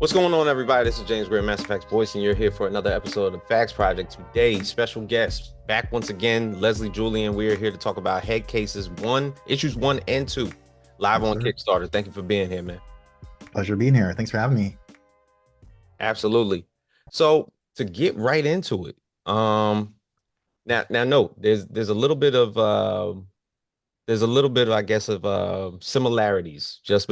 What's going on, everybody? This is James Gray, Mass Effects Voice, and you're here for another episode of the Facts Project. Today, special guest back once again, Lesly Julian. We are here to talk about Headcases issues 1 and 2, live on Kickstarter. Thank you for being here, man. Pleasure being here. Thanks for having me. Absolutely. So to get right into it, now note there's a little bit of I guess of similarities just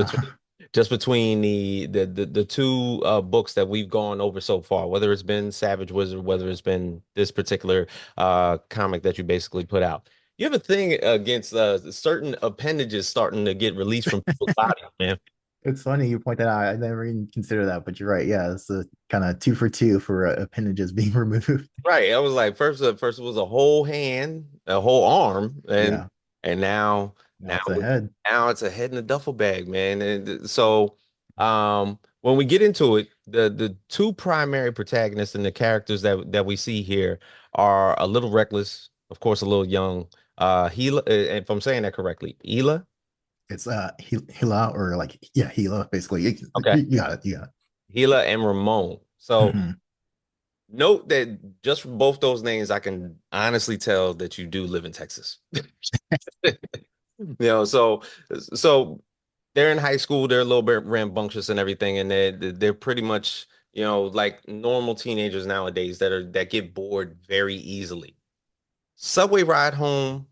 between the two books that we've gone over so far, whether it's been Savage Wizard, whether it's been this particular comic that you basically put out. You have a thing against certain appendages starting to get released from people's bodies, man. It's funny you point that out. I never even considered that, but you're right. Yeah, it's a kind of two for two for appendages being removed. Right. I was like, first it was a whole hand, a whole arm, and Yeah, and now now now it's ahead. now it's a head in a duffel bag, man. And so when we get into it, the two primary protagonists and the characters that we see here are a little reckless, of course, a little young. Hila, if I'm saying that correctly, Hila. It's Hila or like yeah, Hila basically. Okay. You got it. You got Hila and Ramon. it. So note that just from both those names, I can honestly tell that you do live in Texas. So they're in high school, they're a little bit rambunctious and everything, and they're pretty much, like normal teenagers nowadays that get bored very easily. Subway ride home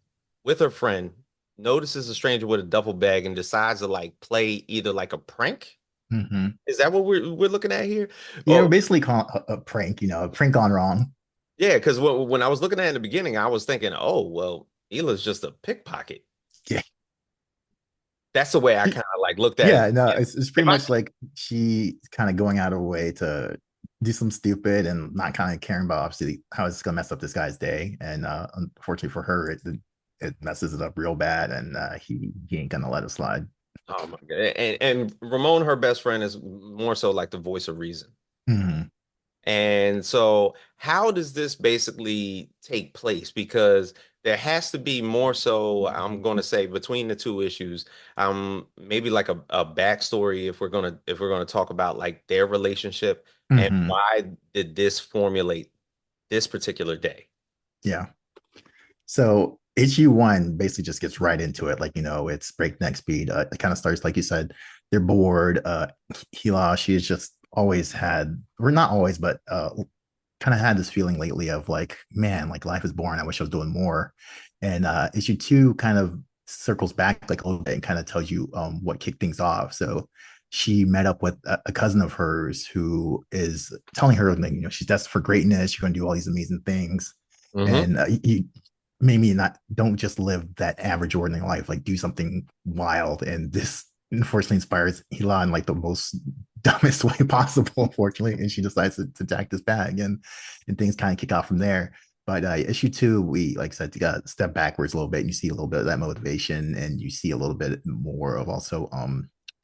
with her friend, notices a stranger with a duffel bag and decides to like play either like a prank. Mm-hmm. Is that what we're looking at here? Yeah, we're Oh, basically calling a prank. A prank gone wrong. yeah, because when I was looking at it in the beginning, I was thinking, oh, well, Hila's just a pickpocket. Yeah, That's the way I kind of like looked at it. yeah. No, it's If pretty I much like she kind of going out of her way to do some stupid and not kind of caring about obviously how it's gonna mess up this guy's day. And unfortunately for her, it messes it up real bad, and he ain't gonna let it slide. Oh my God. And Ramon, her best friend, is more so like the voice of reason. Mhm. And so, how does this basically take place? Because there has to be more so, I'm going to say, between the two issues, maybe like a backstory if we're gonna talk about like their relationship and Mhm. why did this formulate this particular day. Yeah. So issue one basically just gets right into it. Like, it's breakneck speed. It kind of starts, like you said, they're bored. Hila, she's just always had, or not always, but kind of had this feeling lately of like, man, like life is boring. I wish I was doing more. And issue two kind of circles back like a little bit and kind of tells you what kicked things off. So she met up with a cousin of hers who is telling her, like, she's destined for greatness. She's going to do all these amazing things. Hmm. And you maybe not don't just live that average ordinary life, like do something wild. And this unfortunately inspires Hila in like the most dumbest way possible, unfortunately. And she decides to jack this bag, and things kind of kick off from there. But issue two, we like I said, to step backwards a little bit, and you see a little bit of that motivation, and you see a little bit more of also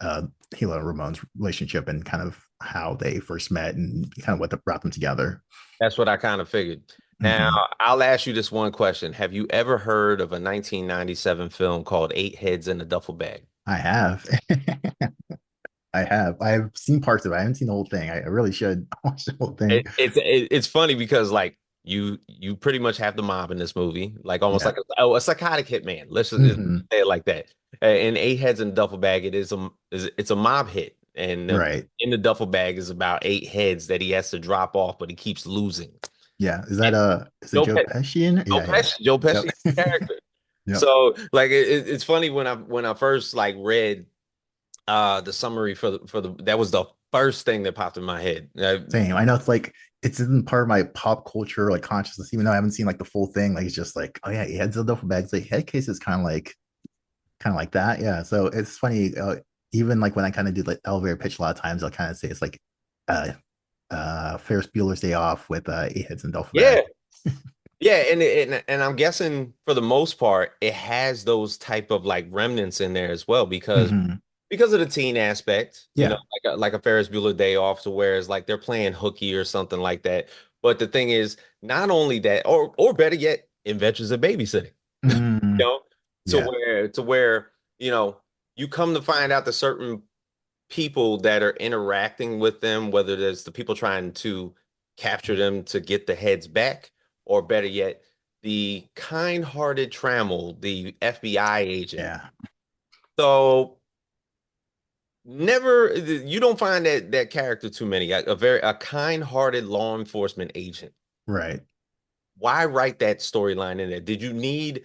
Hila and Ramon's relationship and kind of how they first met and kind of what brought them together. That's what I kind of figured. Now, Mm-hmm. I'll ask you this one question. Have you ever heard of a 1997 film called Eight Heads in a Duffel Bag? I have. I have. I've seen parts of it. I haven't seen the whole thing. I really should watch the whole thing. It's funny because like you pretty much have the mob in this movie, like almost Yeah. like a psychotic hitman. Let's just Hmm. say it like that. In Eight Heads in a Duffel Bag, it's a mob hit, and Right. in the duffel bag is about eight heads that he has to drop off, but he keeps losing. Yeah. And Is it Joe Joe Pesci in it? Joe Yeah, yeah. Pesci, Joe Pesci's Yep. character. Yep. So like it's funny when I first like read the summary for the that was the first thing that popped in my head. Same. I know it's like it's in part of my pop culture like consciousness, even though I haven't seen like the full thing. Like it's just like, oh yeah, he heads the duffel bags. Like head case is kind of like that. Yeah. So it's funny. Even like when I kind of do like elevator pitch a lot of times, I'll kind of say it's like uh Ferris Bueller's Day Off with eight heads and duffel bag. Yeah, yeah, and I'm guessing for the most part it has those type of like remnants in there as well Hmm. because of the teen aspect, Yeah. like a Ferris Bueller Day Off, to where it's like they're playing hooky or something like that. But the thing is, not only that, or better yet, Adventures of Babysitting. Mm, You know, to yeah. where you come to find out that certain people that are interacting with them, whether there's the people trying to capture them to get the heads back, or better yet, the kind-hearted Trammell, the FBI agent. Yeah. So never, you don't find that character too many. A kind-hearted law enforcement agent. Right. Why write that storyline in there? Did you need,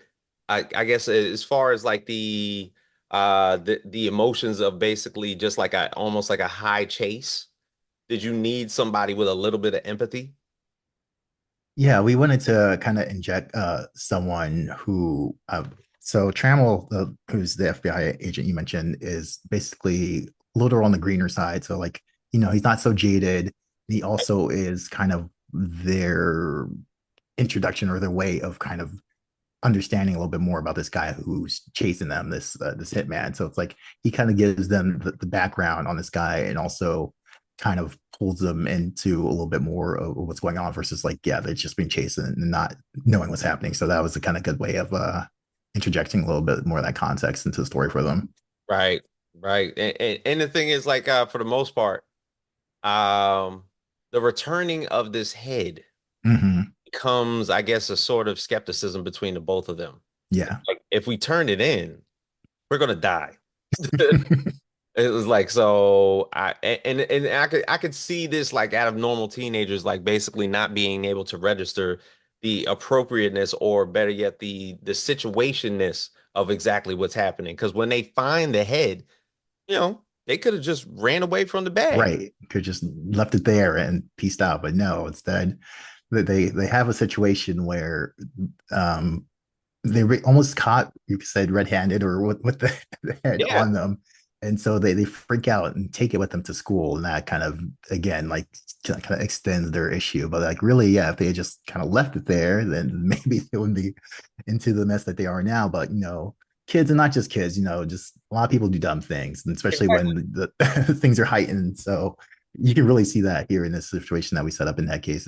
I guess, as far as like the emotions of basically just like a almost like a high chase? Did you need somebody with a little bit of empathy? Yeah, we wanted to kind of inject someone who so Trammell, who's the FBI agent you mentioned, is basically a little on the greener side. So like, he's not so jaded. He also is kind of their introduction or their way of kind of understanding a little bit more about this guy who's chasing them, this hitman. So it's like he kind of gives them the background on this guy and also kind of pulls them into a little bit more of what's going on versus like, yeah, they're just being chased and not knowing what's happening. So that was a kind of good way of interjecting a little bit more of that context into the story for them. Right, right. And the thing is, like, for the most part, um, the returning of this head Mm-hmm. becomes, I guess, a sort of skepticism between the both of them. Yeah. Like, if we turn it in, we're gonna die. It was like so and I could see this like out of normal teenagers like basically not being able to register the appropriateness or better yet the situationness of exactly what's happening because when they find the head, they could have just ran away from the bag. Right. Could just left it there and pieced out. But no, instead they have a situation where um almost caught, you said, red-handed or with the head Yeah, on them, and so they freak out and take it with them to school, and that kind of again like kind of extends their issue. But like really, yeah, if they had just kind of left it there, then maybe they wouldn't be into the mess that they are now. But kids, and not just kids, just a lot of people do dumb things, and especially exactly. when the things are heightened. So you can really see that here in this situation that we set up in that case.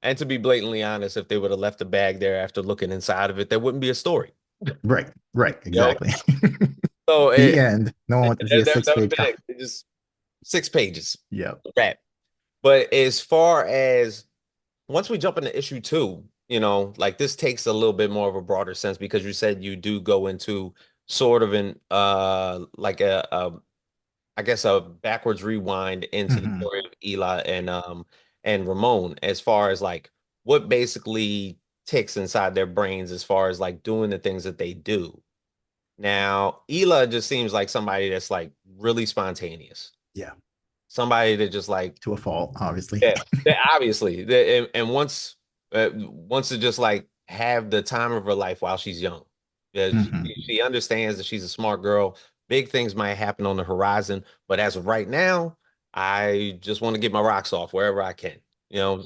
And to be blatantly honest, if they would have left the bag there after looking inside of it, there wouldn't be a story. Right, right, You know? exactly. So The end. No one wants to see a that would six-page have been it. It just 6 pages. Yeah. Wrap. But as far as once we jump into issue two, like this takes a little bit more of a broader sense because you said you do go into sort of an like I guess a backwards rewind into the Hmm. story of Ela and Ramon as far as like what basically ticks inside their brains as far as like doing the things that they do. Now, Ela just seems like somebody that's like really spontaneous. Yeah. Somebody that just like To a fault, obviously. yeah, obviously, and wants to just like have the time of her life while she's young. Yeah, Hmm. she understands that she's a smart girl. Big things might happen on the horizon, but as of right now, I just want to get my rocks off wherever I can. You know,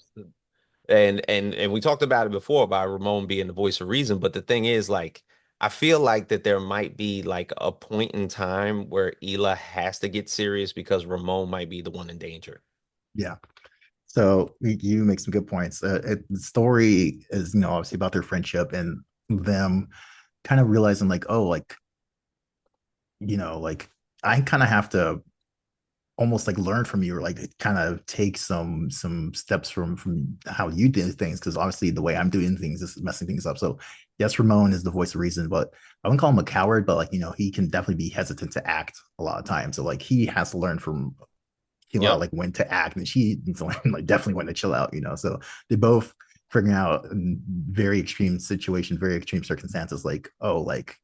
and we talked about it before about Ramon being the voice of reason, but the thing is, like, I feel like that there might be like a point in time where Ela has to get serious because Ramon might be the one in danger. Yeah. So you make some good points. The story is, obviously about their friendship and them kind of realizing, like, oh, like I kind of have to almost like learn from you or like kind of take some steps from how you did things because obviously the way I'm doing things is messing things up. So yes, Ramon is the voice of reason, but I wouldn't call him a coward, but like he can definitely be hesitant to act a lot of times. So like he has to learn from Yep. like when to act, and she needs to learn like definitely when to chill out. So they both figuring out in very extreme situations, very extreme circumstances, like oh like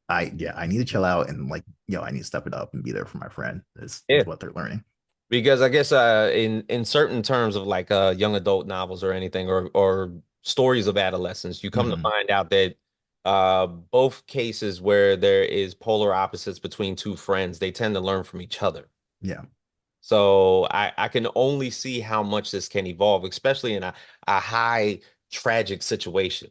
I need to chill out and like I need to step it up and be there for my friend Yeah. is what they're learning. Because I guess in certain terms of like young adult novels or anything or stories of adolescence, you come to Mm-hmm. find out that both cases where there is polar opposites between two friends, they tend to learn from each other. Yeah. So I can only see how much this can evolve, especially in a high tragic situation.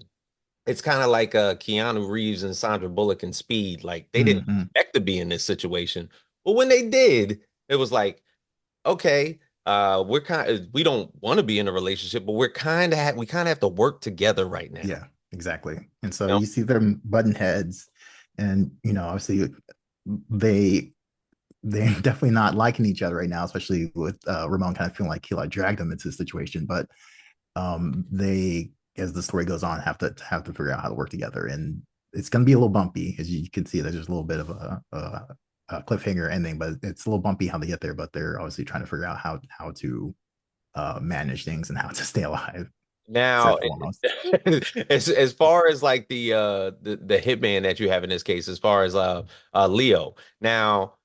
It's kind of like Keanu Reeves and Sandra Bullock in Speed. Like they didn't Mm-hmm. expect to be in this situation, but when they did, it was like, okay, we don't want to be in a relationship, but we kind of have to work together right now. Yeah, exactly. And so You know? you see them button heads, and obviously they they're definitely not liking each other right now, especially with Ramon kind of feeling like he like dragged them into the situation. But they, as the story goes on, have to figure out how to work together, and it's going to be a little bumpy, as you can see. There's just a little bit of a cliffhanger ending, but it's a little bumpy how they get there. But they're obviously trying to figure out how to manage things and how to stay alive. Now, First and foremost. as far as like the hitman that you have in this case, as far as Leo. Now,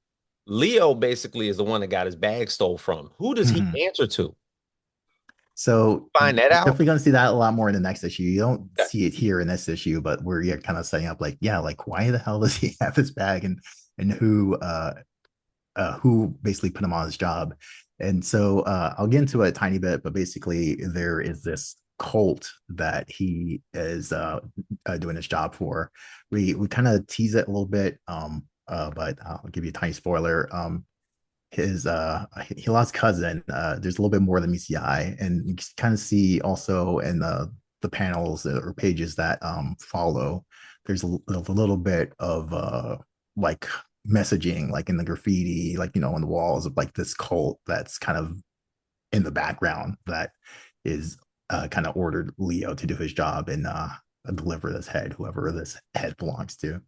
Leo basically is the one that got his bag stole from. Who does he Mhm. answer to? So Find that you're out. definitely going to see that a lot more in the next issue. You don't Okay. see it here in this issue, but we're yeah, kind of setting up like, yeah, like why the hell does he have this bag, and who basically put him on his job. And so I'll get into it a tiny bit, but basically there is this cult that he is doing his job for. We kind of tease it a little bit, but I'll give you a tiny spoiler. His he lost cousin. There's a little bit more than meets the eye, and you can kind of see also in the panels or pages that follow. There's a little bit of like messaging, like in the graffiti, like on the walls of like this cult that's kind of in the background that is kind of ordered Leo to do his job and deliver this head, whoever this head belongs to.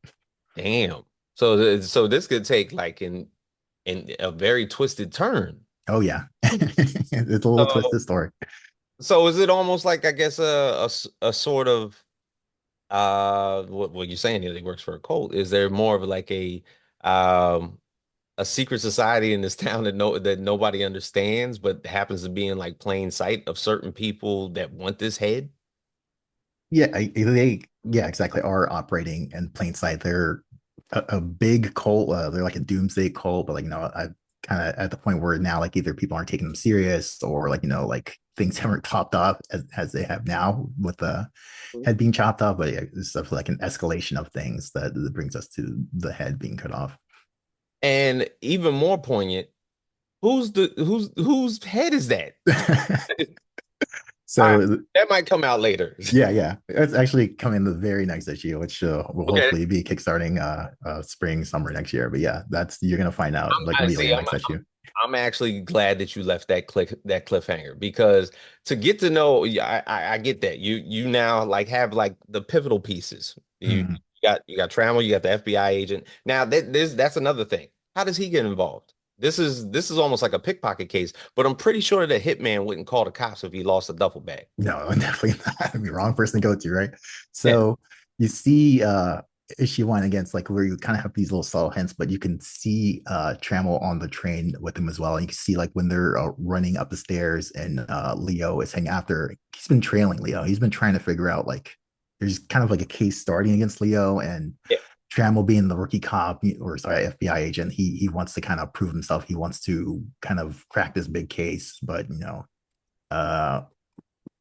Damn. So so this could take like in a very twisted turn. Oh yeah, it's a little So twisted story. so is it almost like I guess a sort of what you're saying here, he works for a cult. Is there more of like um a secret society in this town that nobody understands, but happens to be in like plain sight of certain people that want this head? Yeah, they yeah exactly are operating in plain sight. They're a big cult. They're like a doomsday cult, but like I kind of at the point where now like either people aren't taking them serious or like like things haven't chopped off as they have now with the head being chopped off. But yeah, it's stuff like an escalation of things that brings us to the head being cut off. And even more poignant, whose head is that? All right, So that might come out later. yeah, it's actually coming the very next issue, which will Okay. hopefully be kickstarting spring, summer next year. But yeah, that's you're gonna find out like I immediately see. in the next issue. I'm actually glad that you left that cliffhanger because to get to know, yeah, I get that you now like have like the pivotal pieces. Mhm. You got Trammell, you got the FBI agent. Now that's another thing. How does he get involved? This is almost like a pickpocket case, but I'm pretty sure the hitman wouldn't call the cops if he lost a duffel bag. No, definitely not. I mean, wrong person to go to, right? Yeah. So you see issue one against like where you kind of have these little subtle hints, but you can see Trammell on the train with him as well. And you can see like when they're running up the stairs and Leo is hanging after, he's been trailing Leo. He's been trying to figure out like there's kind of like a case starting against Leo and Yeah. Trammell being the rookie cop or sorry, FBI agent, he wants to kind of prove himself. He wants to kind of crack this big case, but uh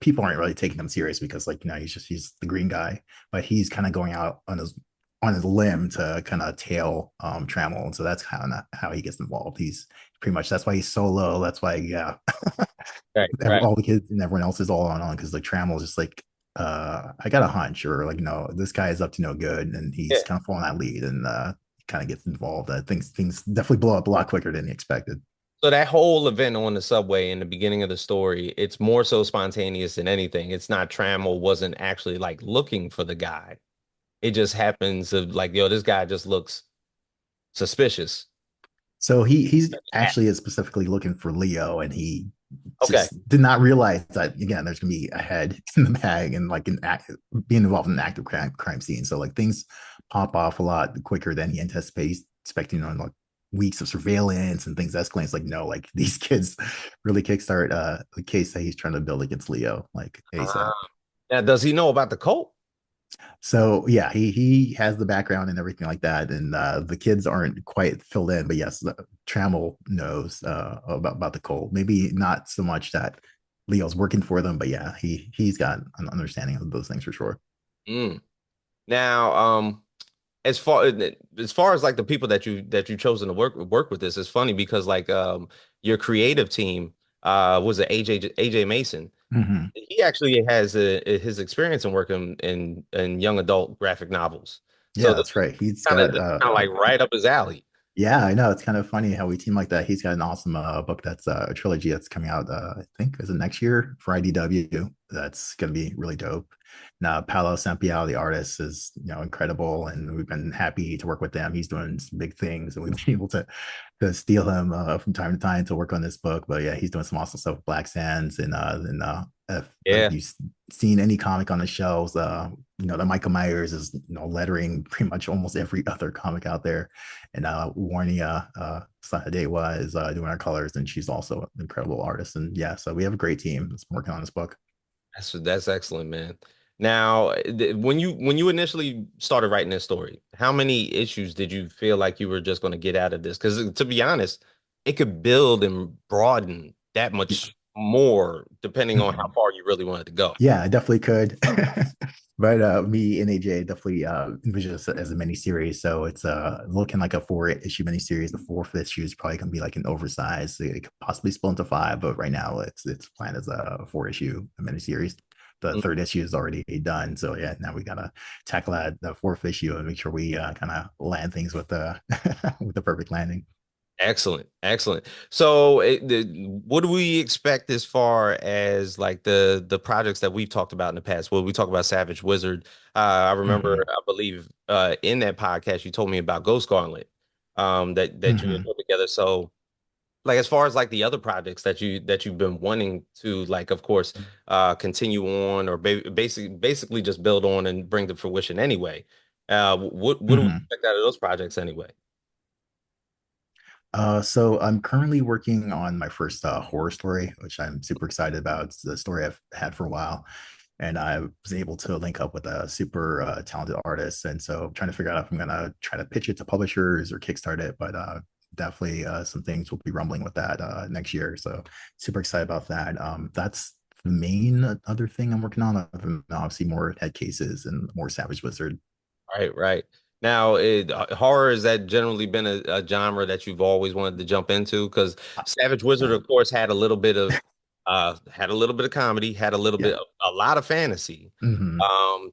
people aren't really taking him serious because like he's the green guy, but he's kind of going out on his limb to kind of tail Trammell, and so that's kind of how he gets involved. He's pretty much that's why he's solo. That's why yeah, Right, right. all the kids and everyone else is all on because like Trammell is just like I got a hunch or like no, this guy is up to no good, and he's Yeah. kind of following that lead and kind of gets involved. Things definitely blow up a lot quicker than he expected. So that whole event on the subway in the beginning of the story, it's more so spontaneous than anything. It's not Trammell wasn't actually like looking for the guy. It just happens of like, yo, this guy just looks suspicious. So he's actually is specifically looking for Leo, and he Okay. just did not realize that again. There's gonna be a head in the bag and like being involved in an active crime scene. So like things pop off a lot quicker than he anticipates. Expecting on like weeks of surveillance and things escalate. It's like no, like these kids really kickstart the case that he's trying to build against Leo like ASAP. Uh, Now, does he know about the cult? So yeah, he has the background and everything like that, and the kids aren't quite filled in, but yes, Trammell knows about the cult. Maybe not so much that Leo's working for them, but yeah, he's got an understanding of those things for sure. Mm. Now, as far as far as like the people that you chosen to work with this, it's funny because like your creative team was it AJ Mason. Mhm. He actually has his experience in working in young adult graphic novels. So Yeah, this that's right. He's kind of got kind of like right up his alley. Yeah, I know. It's kind of funny how we team like that. He's got an awesome book that's a trilogy that's coming out, I think, is it next year for IDW? That's going to be really dope. Now, Paolo Sampiao, the artist, is incredible, and we've been happy to work with them. He's doing some big things, and we've been able to steal him from time to time to work on this book. But yeah, he's doing some awesome stuff with Black Sands, and if Yeah, you've seen any comic on the shelves, that Michael Myers is lettering pretty much almost every other comic out there, and Warnia Sahadewa is doing our colors, and she's also an incredible artist. And yeah, so we have a great team that's working on this book. that's excellent, man. Now, when you initially started writing this story, how many issues did you feel like you were just going to get out of this? Because to be honest, it could build and broaden that much more depending on how far you really wanted to go. Yeah, I definitely could. But me and AJ definitely envision this as a mini series. So it's looking like a 4 issue mini series. The fourth issue is probably gonna be like an oversized. It could possibly split into five, but right now it's planned as a 4 issue mini series. The third issue is already done. So yeah, now we gotta tackle that the fourth issue and make sure we kind of land things with the with the perfect landing. Excellent, excellent. So, what do we expect as far as like the projects that we've talked about in the past? Well, we talked about Savage Wizard. I remember, Hmm. I believe, in that podcast you told me about Ghost Gauntlet, that you had Hmm. put together. So, like as far as like the other projects that you've been wanting to like, of course, continue on or basically just build on and bring to fruition anyway. What do we Hmm. expect out of those projects anyway? So I'm currently working on my first horror story, which I'm super excited about. It's the story I've had for a while, and I was able to link up with a super talented artist. And so I'm trying to figure out if I'm gonna try to pitch it to publishers or kickstart it. But definitely some things will be rumbling with that next year. So super excited about that. That's the main other thing I'm working on. Other than obviously more head cases and more Savage Wizard. Right, right. Now, horror has that generally been a genre that you've always wanted to jump into? Because Savage Wizard, Yeah. of course, had a little bit of comedy, had Yeah. a lot of fantasy. Hmm.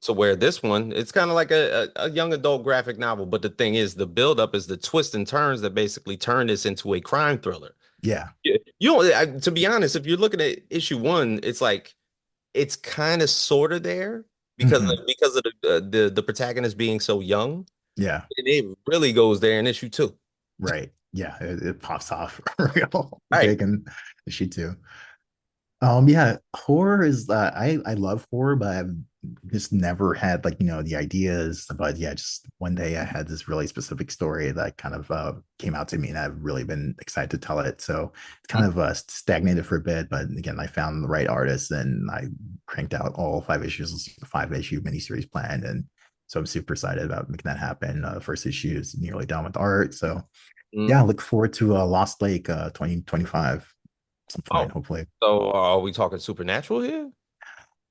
To where this one, it's kind of like a young adult graphic novel. But the thing is, the buildup is the twists and turns that basically turn this into a crime thriller. Yeah. You know, to be honest, if you're looking at issue one, it's like it's kind of sort of there because of, Hmm. because of the protagonist being so young. Yeah. And it really goes there in issue two. Right. Yeah, it pops off real Right. big and she too. Yeah, horror is I love horror, but I've just never had like, the ideas. But yeah, just one day I had this really specific story that kind of came out to me and I've really been excited to tell it. So it's kind of stagnated for a bit, but again, I found the right artist and I cranked out all 5 issues, 5 issue miniseries planned. And so I'm super excited about making that happen. The first issue is nearly done with art. So Mm. yeah, I look forward to Lost Lake 2025 some point, Oh, hopefully. so are we talking supernatural here?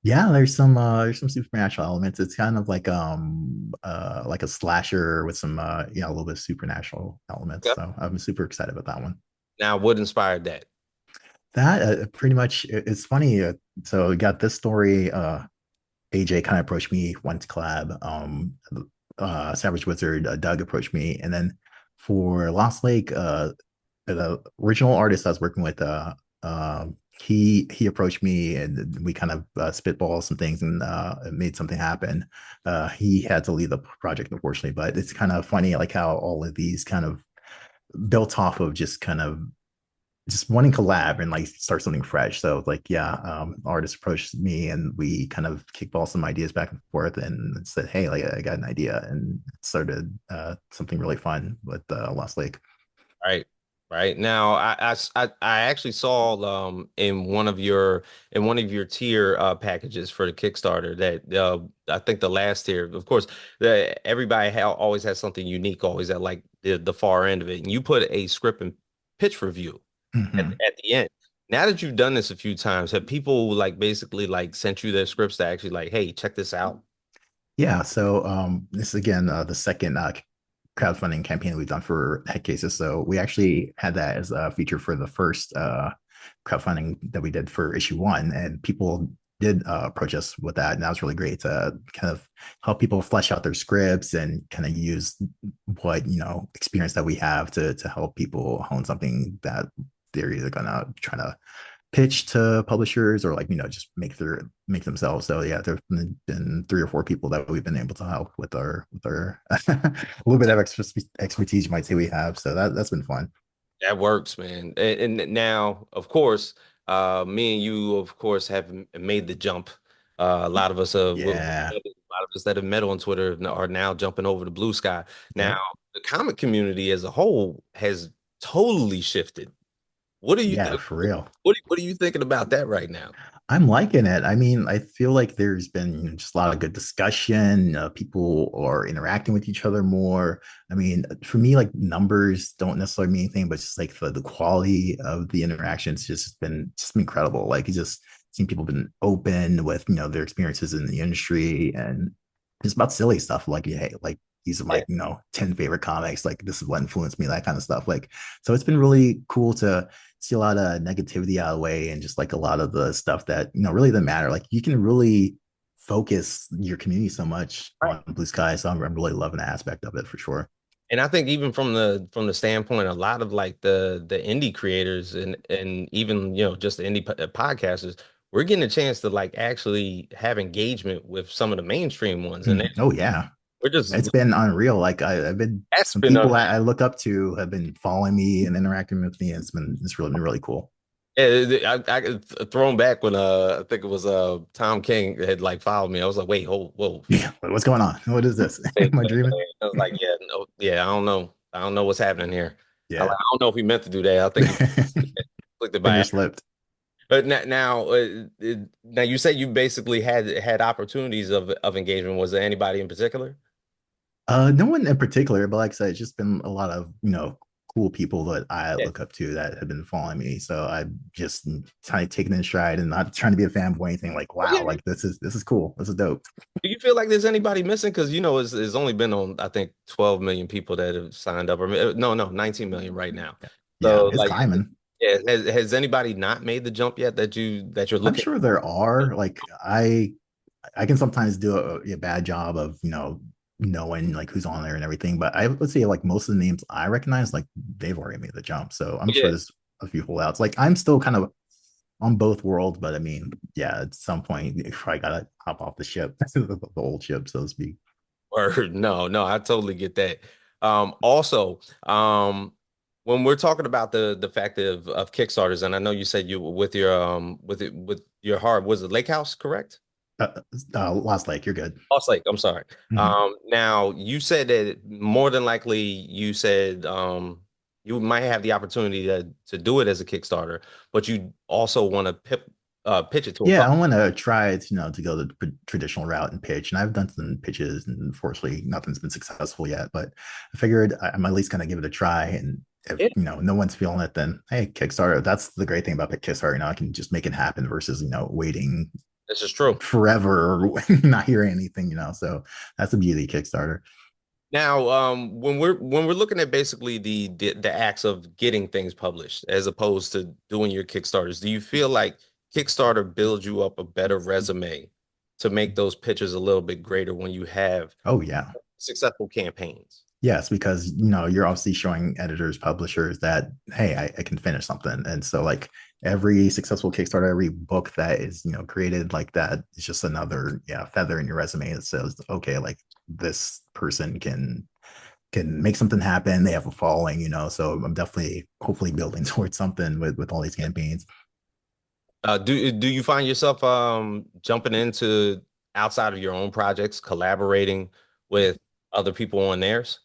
Yeah, there's some supernatural elements. It's kind of like a slasher with some a little bit of supernatural elements. Okay. So I'm super excited about that one. Now, what inspired that? That pretty much it's funny. So we got this story. AJ kind of approached me, went to collab. Savage Wizard, Doug approached me, and then for Lost Lake, the original artist I was working with, he approached me and we kind of spitballed some things and made something happen. He had to leave the project, unfortunately, but it's kind of funny like how all of these kind of built off of just kind of just wanting to collab and like start something fresh. So like, yeah, artist approached me and we kind of kickball some ideas back and forth and said, hey, like I got an idea and started something really fun with Lost Lake. Right. Right. Now, I actually saw in one of your tier packages for the Kickstarter that I think the last tier, of course, everybody always has something unique, always at like the far end of it. And you put a script and pitch review Mhm. at the end. Now that you've done this a few times, have people like basically like sent you their scripts to actually like, hey, check this out? Yeah, so this is again the second crowdfunding campaign we've done for head cases. So we actually had that as a feature for the first crowdfunding that we did for issue one, and people did approach us with that, and that was really great to kind of help people flesh out their scripts and kind of use what experience that we have to help people hone something that they're either gonna try to pitch to publishers or just make themselves. So yeah, there's been 3 or 4 people that we've been able to help with our a little bit of expertise you might say we have. So that's been fun. That works, man. And now, of course, me and you, of course, have made the jump. A lot of us, Yeah. a lot of us that have met on Twitter are now jumping over to Blue Sky. Now, Yep. the comic community as a whole has totally shifted. What do you Yeah, think? for real. What are you thinking about that right now? I'm liking it. I mean, I feel like there's been just a lot of good discussion. People are interacting with each other more. I mean, for me, like numbers don't necessarily mean anything, but just like the quality of the interactions just been incredible. Like you just seen people been open with their experiences in the industry and just about silly stuff like hey, like these are my 10 favorite comics. Like this is what influenced me, that kind of stuff. Like so, it's been really cool to see a lot of negativity out of the way and just like a lot of the stuff that really doesn't matter. Like you can really focus your community so much Right. on Blue Sky. So I'm really loving the aspect of it for sure. And I think even from the standpoint, a lot of like the indie creators and even just the indie podcasters, we're getting a chance to like actually have engagement with some of the mainstream ones, and Oh yeah, we're just it's been unreal. Like I've been that's some been people that I look up to have been following me and interacting with me. It's really been really cool. I could thrown back when I think it was Tom King had like followed me. I was like, wait, hold, whoa. Yeah, what's going on? What is this? I Am I dreaming? was like, yeah, no, yeah, I don't know. I don't know what's happening here. Yeah, I don't know if he meant to do that. I think he clicked it by finger accident. slipped. But now you say you basically had opportunities of engagement. Was there anybody in particular? No one in particular, but like I said, it's just been a lot of cool people that I Yeah. look up to that have been following me. So I just kind of taking it in stride and not trying to be a fanboy or anything. Like, Oh, wow, yeah. like this is cool. This is dope. Do you feel like there's anybody missing? Because it's only been on I think 12 million people that have signed up, or no, 19 million right now. Yeah, yeah, So it's like, climbing. yeah, has anybody not made the jump yet that you're I'm looking? sure there are. Like I can sometimes do a bad job of knowing like who's on there and everything. But I would say like most of the names I recognize, like they've already made the jump. So I'm sure Yeah, there's a few holdouts. Like I'm still kind of on both worlds, but I mean, yeah, at some point you probably gotta hop off the ship, the old ship, so to speak. or no, I totally get that. Also, when we're talking about the fact of Kickstarters, and I know you said you with your with your heart was it Lake House, correct? Lost Lake, you're good. Lost Lake, I'm sorry. Mhm. Now you said that more than likely you said you might have the opportunity to do it as a Kickstarter, but you also want to pitch it to a Yeah, I publisher. want to try to go the traditional route and pitch, and I've done some pitches, and unfortunately, nothing's been successful yet. But I figured I'm at least gonna give it a try, and if Yeah, no one's feeling it, then hey, Kickstarter. That's the great thing about Kickstarter. I can just make it happen versus waiting this is true. forever or not hearing anything. So that's the beauty of Kickstarter. Now, when we're looking at basically the acts of getting things published as opposed to doing your Kickstarters, do you feel like Kickstarter builds you up a better resume to make those pitches a little bit greater when you have Oh yeah. successful campaigns? Yes, because you're obviously showing editors, publishers that hey, I can finish something, and so like every successful Kickstarter, every book that is created like that is just another feather in your resume that says okay, like this person can make something happen. They have a following, So I'm definitely hopefully building towards something with all these campaigns. Do you find yourself jumping into outside of your own projects, collaborating with other people on theirs?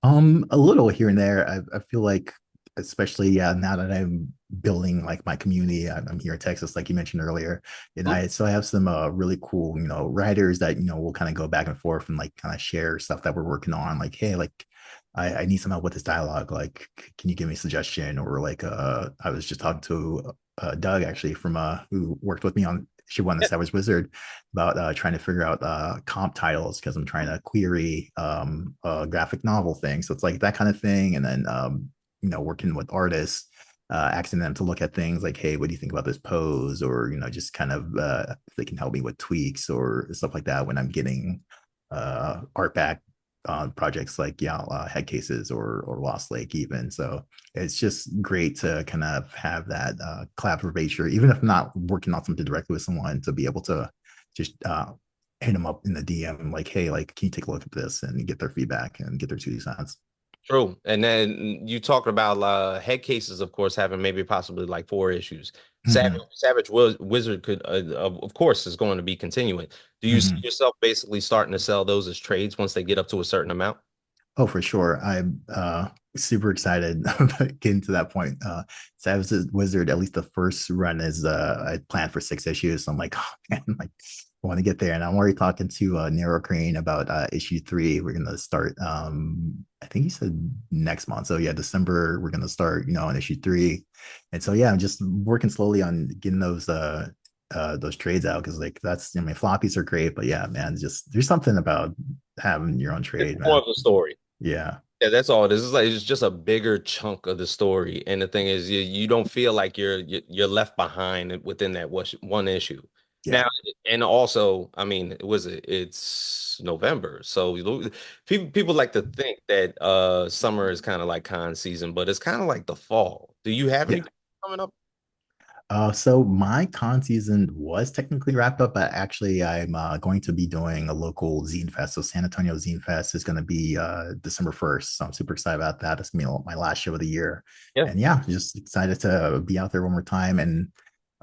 A little here and there. I feel like, especially now that I'm building like my community, I'm here in Texas, like you mentioned earlier, and Mhm. I still have some really cool, writers that will kind of go back and forth and like kind of share stuff that we're working on. Like, hey, like I need some help with this dialogue. Like, can you give me a suggestion? Or like, I was just talking to Doug actually from who worked with me on She Won the Yeah, Savage Wizard about trying to figure out comp titles because I'm trying to query a graphic novel thing. So it's like that kind of thing. And then, working with artists. asking them to look at things like, hey, what do you think about this pose? Or, just kind of if they can help me with tweaks or stuff like that when I'm getting art back on projects like, head cases or Lost Lake even. So it's just great to kind of have that collaboration, even if I'm not working on something directly with someone, to be able to just hit them up in the DM like, hey, like, can you take a look at this and get their feedback and get their 2 cents. True. And then you talked about head cases, of course, having maybe possibly like 4 issues. Mm-hmm. Savage Wizard could, of course, is going to be continuing. Do you see Mm-hmm. yourself basically starting to sell those as trades once they get up to a certain amount? Oh, for sure. I'm super excited about getting to that point. Savage Wizard, at least the first run is I planned for 6 issues. So I'm like, oh man, like I want to get there. And I'm already talking to Nero Crane about issue 3. We're gonna start I think he said next month. So yeah, December, we're gonna start, on issue 3. And so yeah, I'm just working slowly on getting those trades out because like that's floppies are great, but yeah, man, just there's something about having your own It's trade, more man. of the story. Yeah. Yeah, that's all it is. It's like it's just a bigger chunk of the story, and the thing is, you don't feel like you're left behind within that one issue. Now, Yeah. and also, I mean, it's November, so people like to think that summer is kind of like con season, but it's kind of like the fall. Do you have Yeah. anything coming up? So my con season was technically wrapped up, but actually I'm going to be doing a local zine fest. So San Antonio Zine Fest is going to be December 1st. So I'm super excited about that. It's going to be my last show of the year. Yeah. And yeah, just excited to be out there one more time. And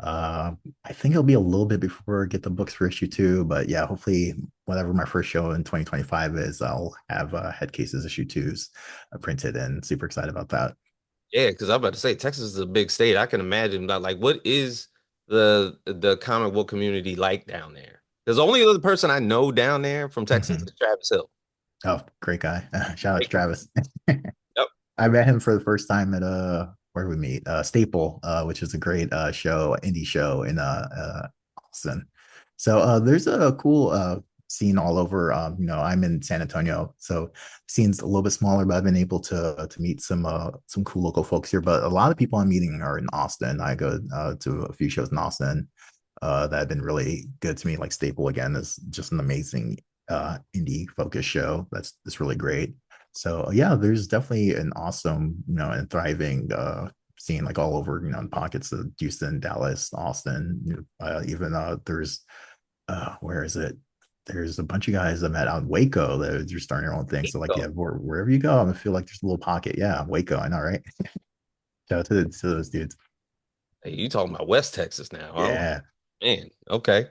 uh, I think it'll be a little bit before I get the books for issue 2. But yeah, hopefully whatever my first show in 2025 is, I'll have Head Cases issue 2s printed, and super excited about that. Yeah, because I'm about to say Texas is a big state. I can imagine that. Like, what is the comic book community like down there? Because the only other person I know down there from Texas Mhm. is Travis Hill. Oh, great guy. Shout out to Like, Travis. yep. I met him for the first time at where did we meet? Staple, which is a great show, indie show in Austin. So there's a cool scene all over. I'm in San Antonio, so scene's a little bit smaller, but I've been able to meet some cool local folks here. But a lot of people I'm meeting are in Austin. I go to a few shows in Austin that have been really good to me. Like Staple again is just an amazing indie focused show. That's really great. So yeah, there's definitely an awesome, and thriving scene like all over, in pockets of Houston, Dallas, Austin. Even there's where is it? There's a bunch of guys I met out in Waco that are just starting their own thing. So like, So, yeah, wherever you go, I feel like there's a little pocket. Yeah, Waco, I know, right? Shout out to those dudes. hey, you talking about West Texas now? Oh Yeah, man, okay.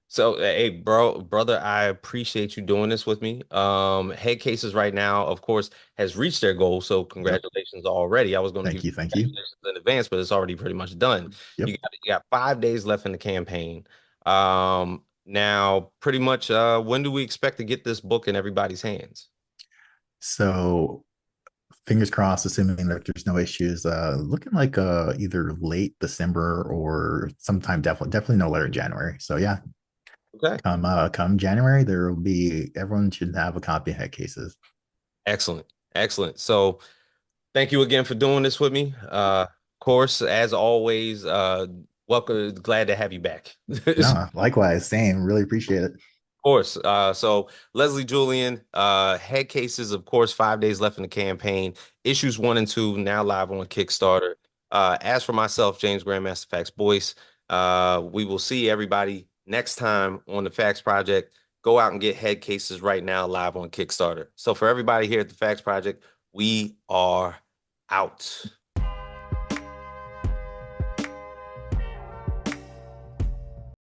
So, hey, brother, I appreciate you doing this with me. Head Cases right now, of course, has reached their goal. So, yep. congratulations already. I was going to give Thank you you, thank you. congratulations in advance, but it's already pretty much done. Yep. You got 5 days left in the campaign. Now, pretty much, when do we expect to get this book in everybody's hands? So fingers crossed, assuming that there's no issues. Looking like either late December or sometime, definitely no later in January. So yeah, Okay. come January, there will be everyone should have a copy of Head Cases. Excellent. Excellent. So, thank you again for doing this with me. Of course, as always, welcome. Glad to have you back. Of No, likewise, same. Really appreciate it. course. So Lesly Julian, head cases, of course, 5 days left in the campaign. Issues 1 and 2 now live on Kickstarter. As for myself, James Grandmaster Facts Boyce, we will see everybody next time on the Facts Project. Go out and get head cases right now live on Kickstarter. So for everybody here at the Facts Project, we are out.